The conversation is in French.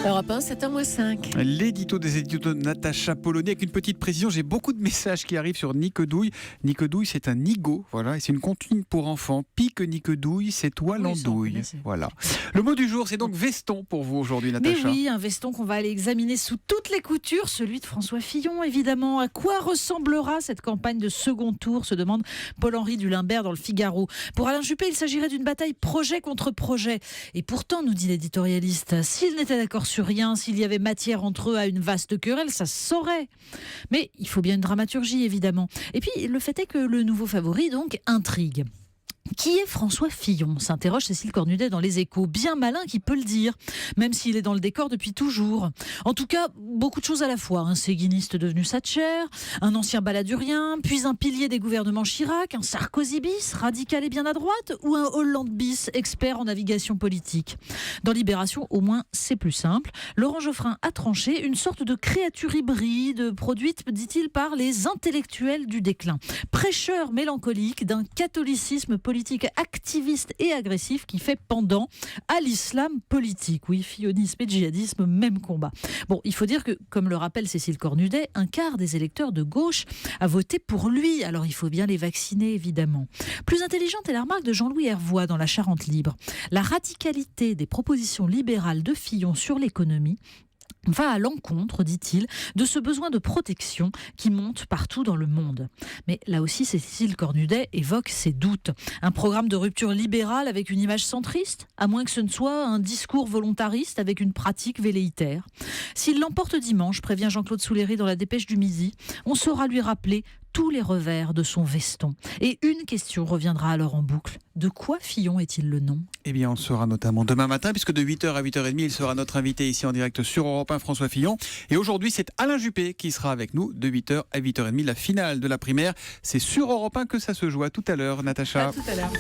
Europe 1, 7h-5. L'édito des éditos de Natacha Polony avec une petite précision. J'ai beaucoup de messages qui arrivent sur Nicodouille. Nicodouille, c'est un nigo, voilà, et c'est une comptine pour enfants. Pique Nicodouille, c'est toi l'andouille. Voilà. Le mot du jour, c'est donc veston pour vous aujourd'hui, Natacha. Mais oui, un veston qu'on va aller examiner sous toutes les coutures, celui de François Fillon, évidemment. À quoi ressemblera cette campagne de second tour, se demande Paul-Henri Dulimbert dans le Figaro. Pour Alain Juppé, il s'agirait d'une bataille projet contre projet. Et pourtant, nous dit l'éditorialiste, s'ils n'étaient d'accord sur rien, s'il y avait matière entre eux à une vaste querelle, ça se saurait. Mais il faut bien une dramaturgie, évidemment. Et puis, le fait est que le nouveau favori, donc, intrigue. Qui est François Fillon ? S'interroge Cécile Cornudet dans Les Échos. Bien malin qui peut le dire, même s'il est dans le décor depuis toujours. En tout cas, beaucoup de choses à la fois. Un séguiniste devenu Thatcher, un ancien baladurien, puis un pilier des gouvernements Chirac, un Sarkozy bis, radical et bien à droite, ou un Hollande bis, expert en navigation politique. Dans Libération, au moins, c'est plus simple. Laurent Geoffrin a tranché une sorte de créature hybride produite, dit-il, par les intellectuels du déclin. Prêcheur mélancolique d'un catholicisme politique activiste et agressif qui fait pendant à l'islam politique. Oui, fillonisme et djihadisme, même combat. Bon, il faut dire que, comme le rappelle Cécile Cornudet, un quart des électeurs de gauche a voté pour lui. Alors il faut bien les vacciner, évidemment. Plus intelligente est la remarque de Jean-Louis Hervois dans La Charente libre. La radicalité des propositions libérales de Fillon sur l'économie va à l'encontre, dit-il, de ce besoin de protection qui monte partout dans le monde. Mais là aussi, Cécile Cornudet évoque ses doutes. Un programme de rupture libérale avec une image centriste, à moins que ce ne soit un discours volontariste avec une pratique velléitaire. S'il l'emporte dimanche, prévient Jean-Claude Souléry dans la Dépêche du Midi, on saura lui rappeler tous les revers de son veston. Et une question reviendra alors en boucle. De quoi Fillon est-il le nom ? Eh bien, on le saura notamment demain matin, puisque de 8h à 8h30, il sera notre invité ici en direct sur Europe 1, François Fillon. Et aujourd'hui, c'est Alain Juppé qui sera avec nous de 8h à 8h30. La finale de la primaire, c'est sur Europe 1 que ça se joue. À tout à l'heure, Natacha. À tout à l'heure.